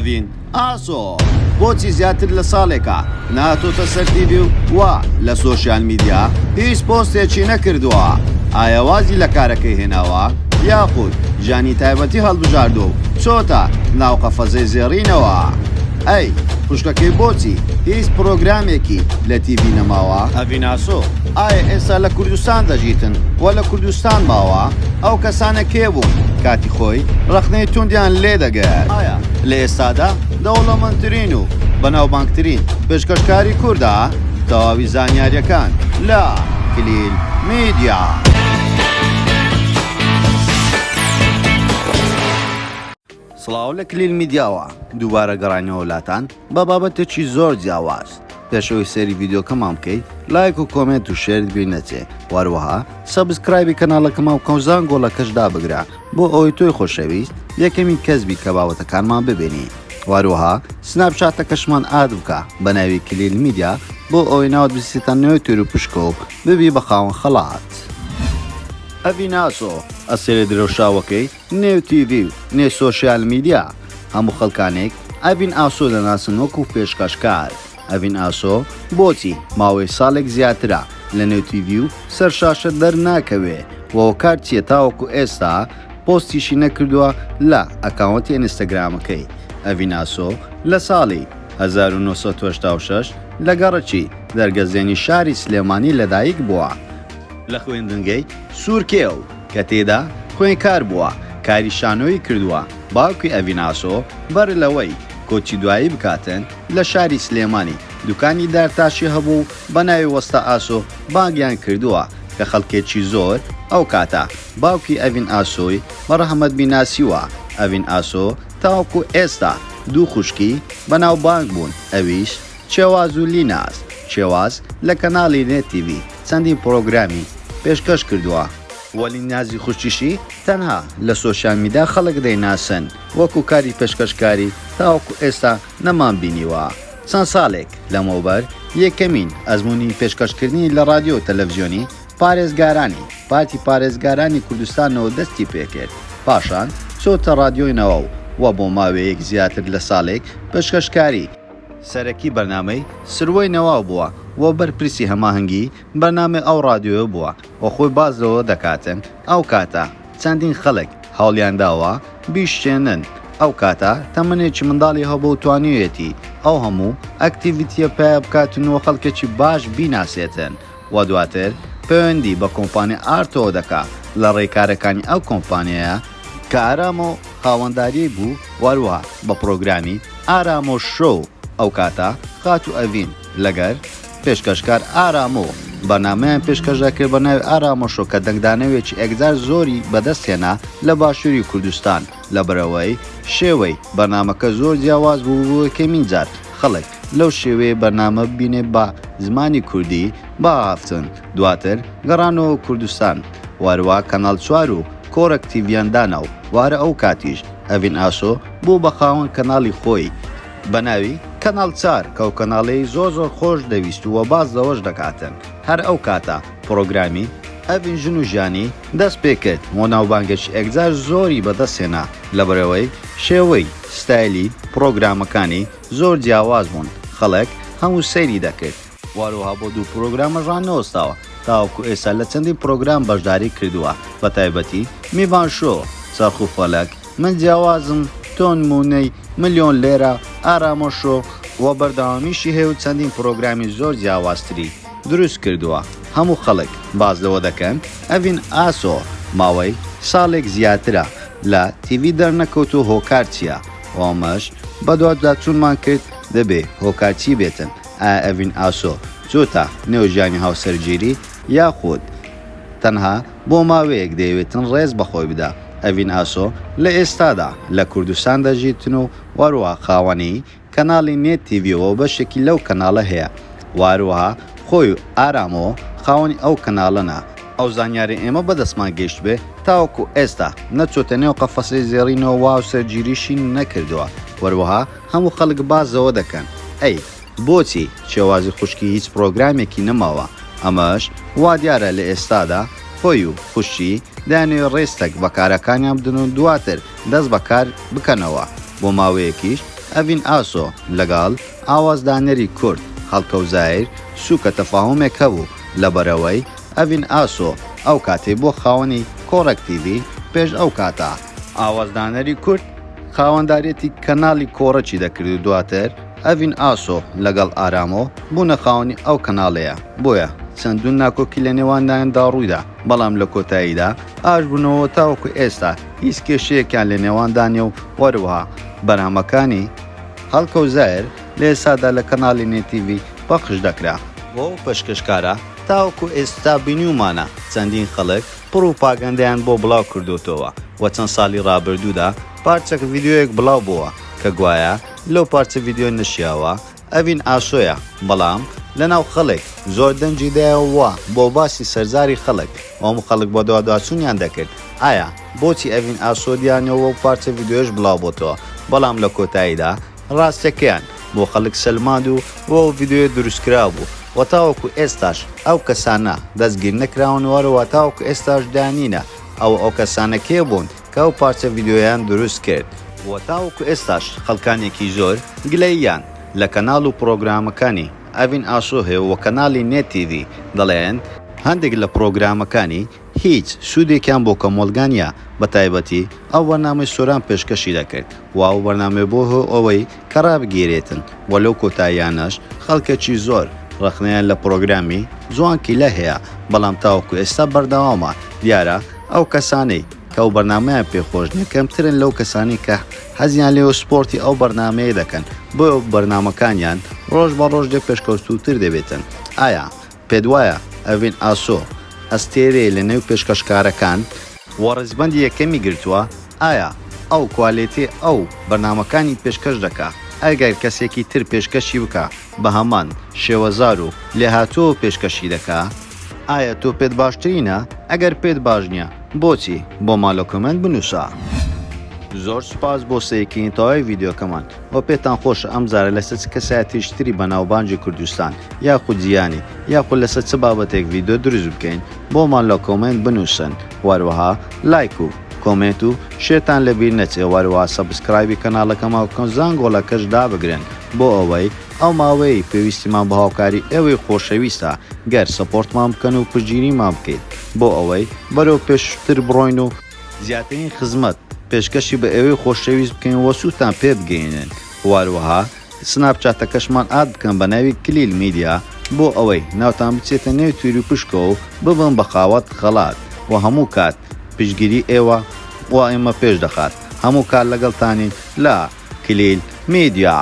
ئەڤین ئاسۆ بۆچی زیاتر لە ساڵێکە ناتۆتە سەر تیڤی و وا لە سۆشیال میدیا هیچ پۆستێکی نەکردووە؟ ئایا وازی لە کارەکەی هێناوە یاخود ژانی تایبەتی هەڵبژاردو و چۆتە ناو قەفەزەی زێڕینەوە؟ ئەی خوشکەکەی بۆچی هیچ پرۆگرامێکی لە تیڤی نەماوە؟ ئەڤین ئاسۆ ئایا ئێستا لە کوردستان دەژیتن و لە کوردستان ماوە؟ ئەو کەسانە کێ بوون کاتی خۆی ڕخنەی توندیان لێ دەگەر؟ ئایا لە ئێستادا دەوڵەمەندترین و بەناوبانگترین پێشکەشکاری کووردا تەواوی زانیاریەکان لە کلیل میدیا. سڵاو لە کلیل میدیاوە دووبارە گەڕانەوە وڵاتان بە بابەتێکی زۆر جیاواز. پێشەوەی سەری ڤیدیۆکەمان بکەیت لایک و کۆمنت و شێر بیر نەچێ، واروەها سەبسکرایبی کەناڵەکەمان و کەوزان گۆڵەکەشدا بگرە بۆ ئەوەی تۆی خۆشەویست یەکەمین کەسبی کە باوەتەکانمان ببینی. واروەها سناپچاتەکەشمان ئاد بکە بە ناوی کلیل میدیا بۆ ئەوەی ناوت بستیتە نوێی تور و پشکۆ و ببی بە خاوەن خەڵات. ئەڤین ئاسۆ ئەسێرە درەوشاوەکەی نێو تیڤی و نێ سۆشیال میدیا هەموو خەڵکانێک ئەڤین ئاسۆ دەناسن وەکو پێشکەشکار. ئەڤین ئاسۆ بۆچی ماوەی ساڵێک زیاترە لە نێو تیڤی و سەرشاشە دەرناکەوێ وەوە کار چیە تاوەکو ئێستا پۆستیشی نەکردووە لە ئەکاونتی ئینستاگرامەکەی. ئەڤین ئاسۆ لە ساڵی 1986 لە گەڕەکی دەرگەزێنی شاری سلێمانی لەدایک بووە لە خوێندنگەی سوورکێو کە تێدا خوێنکار بووە. کاری شانۆی کردووە. باوکی ئەڤین ئاسۆ بەر لەوەی کۆچی دوایی بکاتن لە شاری سلێمانی دوکانی دارتاشی هەبوو بە ناوی وەستا ئاسۆ باگیان کردووە کە خەڵکێکی زۆر ئەو کاتە باوکی ئەڤین ئاسۆی بەڕەحمەت بیناسیوە. ئەڤین ئاسۆ تاوەکو ئێستا دوو خوشکی بەناو بانگ بوون، ئەویش چێواز و لیناس. چێواز لە کەناڵی نێت تیڤی چەندین پرۆگرامی پێشکەش کردووە، وەلی نازی خوشتیشی تەنها لە سۆشیال میدیا خەڵک دەیناسن وەکو کاری پێشکەشکاری تاوەکو ئێستا نەمان بینیوە. چەند ساڵێک لەمەوبەر یەکەمین ئەزموونی پێشکەشکردنی لە رادیۆ و تەلەڤیزیۆنی پارێزگارانی پارتی پارێزگارانی کوردستانەوە دەستی پێکرد. پاشان چۆتە رادیۆینەوە و بۆ ماوەیەک زیاتر لە ساڵێک پێشکەشکاری سەرەکی بەرنامەی سروەی نەواو بووە و بەرپرسی هەماهەنگی بەرنامەی ئەو رادیۆ بووە و خۆی بازەوە دەکاتن. ئەو کاتە چەندین خەڵک هەوڵیان داوە بیشتێنن. ئەو کاتە تەمەنێکی منداڵی هەبوو توانیوێتی ئەو هەموو ئەکتیڤیتیە پێ بکاتن و خەڵکێکی باش بیناسێتن و دواتر پەیوەندی بە کۆمپانیا ئارتۆ دەکا لە ڕێکارەکانی ئەو کۆمپانیایە کە ئارامۆ خاوەنداری بوو، وەروەها بە پرۆگرامی ئارامۆ شۆ. ئەو کاتە خات و ئەڤین لەگەر پێشکەشکار ئارامۆ بەنامەیان پێشکەشەکرد بە ناوی ئارامۆشۆ کە دەنگدانەوێکی ئەگزار زۆری بەدەستێنا لە باشووری کوردستان لە بەرەوەی شێوەی بەرنامەکە زۆر جیاواز بوو. یەکەمین جار خەڵک لەو شێوەیە بەرنامە ببینێ بە زمانی کوردی باهافتن. دواتر گەڕانەوە کوردستان، وارووا کەناڵ 4 و کۆرەک تیڤیاندانە و وارە ئەو کاتیش ئەڤین ئاسۆ بوو بە خاوەن کەناڵی خۆی بە ناوی کەناڵ 4 کە و کەناڵەی زۆر خۆش دەویست و باز دەوەش دەکاتن. هەر ئەو کاتە پرۆگرامی ئەڤین ژن و ژیانی دەست پێکرد و ناوبانگەشی ئەگزار زۆری بەدەستێنا لە بەرەوەی شێوەی ستایلی پرۆگرامەکانی زۆر جیاواز بوون. خەڵک هەموو سەیری دەکرد. واروها بۆ دوو پرۆگرامە ڕانەوەستاوە تاوەکو ئێستا لە چەندین پرۆگرام بەشداری کردووە، بە تایبەتی میوان شۆ، چەرخ و فەلەک، من جیاوازم، تۆ نمونەی، ملیۆن لێرە، ئارامۆ شۆ و بەردەوامیشی هەیە و چەندین پرۆگرامی زۆر جیاوازتری دروست کردووە. هەموو خەڵک باز لەوە دەکەن ئەڤین ئاسۆ ماوەی ساڵێک زیاترە لە تیڤی دەرنەکەوت و هۆکار چییە؟ ئەمەش بە دواتدا چوونمان کرد دەبێ هۆکار چی بێتن. ئەڤین ئاسۆ چۆتە نێو ژیانی هاوسەرگیری یاخود تەنها بۆ ماوەیەک دەیەوێتن ڕێز بەخۆی بدا؟ ئەڤین ئاسۆ لە ئێستادا لە کوردستان دەژیتن و واروها خاوەنی کەناڵی نێت تیڤیەوە بەشێکی لەو کەناڵە هەیە. واروها خۆی و ئارامۆ خاوەنی ئەو کەناڵەنە. ئەو زانیاری ئێمە بەدەستمان گەیشت بێ تاوەکو ئێستا نەچۆتە نێو قەفەسەی زێڕینەوە واو سەرگیریشی نەکردووە. وەروەها هەموو خەڵک بازەوە دەکەن ئەی بۆچی چێوازی خوشکی هیچ پرۆگرامێکی نەماوە؟ ئەمەش وا دیارە لە ئێستادا خۆی و خوشی دانێ ڕێستەک بە کارەکانیان بدن و دواتر دەست بەکار بکەنەوە. بۆ ماوەیەکیش ئەڤین ئاسۆ لەگەڵ ئاوازدانەری کورد هەڵکەوزایر سووکە تەفاهومێک هەبوو لەبەرەوەی ئەڤین ئاسۆ ئەو کاتێ بۆ خاوەنی کۆڕەک تیڤی پێش ئەو کاتە ئاوازدانەری کورد خاوەندارێتی کەناڵی کۆڕەکی دەکرد و دواتر ئەڤین ئاسۆ لەگەڵ ئارامۆ بوونە خاوەنی ئەو کەناڵەیە بۆیە چەندون ناکۆکی لە نێواندایاندا ڕوویدا بەڵام لە کۆتاییدا ئاش بوونەوە تاوەکو ئێستا هیچ کێشەیەکیان لە نێواندانێ و وەروەها بەرنامەکانی هەڵکەوزایر لە ئێستادا لە کەناڵی نێتیڤی پەخش دەکرا بۆ پێشکەشکارە تاوەکو ئێستا بینیومانە چەندین خەڵک پڕوپاگەندەیان بۆ بڵاو کردوتەوە و چەند ساڵی ڕابردوودا پارچەک ڤیددیۆیەک بڵاو بووە کە گوایە لەو پارچە ڤیددیۆ نشیاوە ئەڤین ئاسۆیە بەڵام لەناو خەڵک زۆر دەنجی دایەوە بۆ باسی سەرزاری خەڵک ئەوم خەڵک بۆ دووادواچوونیان دەکرد ئایا بۆچی ئەڤین ئاسۆ دیانەوە و پارچە ڤیددیۆش بڵاو بۆتەوە بەڵام لە کۆتاییدا ڕاستەکەیان بۆ خەڵک سەلماند و بۆ ڤیددیۆ دروستکرا بوو و تاوەکو ئێستاش ئەو کەسانە دەستگیر نەکراونەوەرەوە تاوەکو ئێستاش دانینە ئەو کەسانە کێ بوون کە ئەو پارچە ڤیددیۆیان دروست کرد و تاوەکو ئێستاش خەڵکانێکی زۆر گلەییان لە کەناڵ و پرۆگرامەکانی ئەڤین ئاسۆ هەیە و کەناڵی نێتیڤی دەڵێن هەندێک لە پرۆگرامەکانی هیچ سوودێکیان بۆ کۆمەڵگانیە بە تایبەتی ئەو بەرنامەی سۆران پێشکەشی دەکرد و ئەو بەرنامە بۆ ئەوەی کە ڕابگیرێتن و لەو کۆتاییانەش خەڵکێکی زۆر ڕخنەیان لە پرۆگرامی جوانکی لە هەیە بەڵام تاوەکو ئێستا بەردەوامە دیارە ئەو کەسانەی کە ئەو بەرنامەیان پێخۆش کەمترن لەو کەسانی کە حەزیان لێ و سپۆرتی ئەو بەرنامەیە دەکەن بۆ ئەو بەرنامەکانیان ڕۆژ بە ڕۆژ لێ پێشکەوتووتر دەبێتن ئایا پێت وایە ئەڤین ئاسۆ ئەستێرێ لە نێو پێشکەشکارەکان وەڕزبەندی یەکەمی گرتووە ئایا ئەو کوالێتی ئەو بەرنامەکانی پێشکەش دەکا ئەگەر کەسێکی تر پێشکەشی بکە بە هەمان شێوەزار و لێهاتووە پێشکەشی دەکا ئایا تۆ پێت باشترینە ئەگەر پێت باش نییە بۆچی بۆ ماڵە کۆمنت بنووسە زۆر سوپاس بۆ سەیەکردنی تەواوی ڤیددیۆکەمان بۆ پێتان خۆشە ئەمجارە لەسەر چ کەسایەتیشتری بەناوبانجی کوردستان یاخود جیهانی یاخود لەسەر چ بابەتێک ڤیددیۆ دروست بکەین بۆمان لە کۆمنت بنووسن وەروەها لایک و کۆمنت و شێتان لەبیر نەچێ وەروەها سەبسکرایبی کەناڵەکەمە و زانگۆڵەکەش دابگرن بۆ ئەوەی ئەو ماوەی پێویستیمان بە هاوکاری ئێوەی خۆشەویستە گەر سەپۆرتمان بکەن و پشگیریمان بکەیت بۆ ئەوەی بەرەو پێشتر بڕۆین و زیاترین خزمەت پێشکەشی بە ئێوەی خۆشەویست بکەین وە سووتان پێ بگەینن واروەها سناپچاتەکەشمان ئاد بکەن بە ناوی کلیل میدیا بۆ ئەوەی ناوتان بچێتە نێو تویری پشکە و ببن بە خاوەت خەڵات و هەموو کات پشگیری ئێوە و ئێمە پێش دەخات هەموو کار لەگەڵتانین لە کلیل میدیا.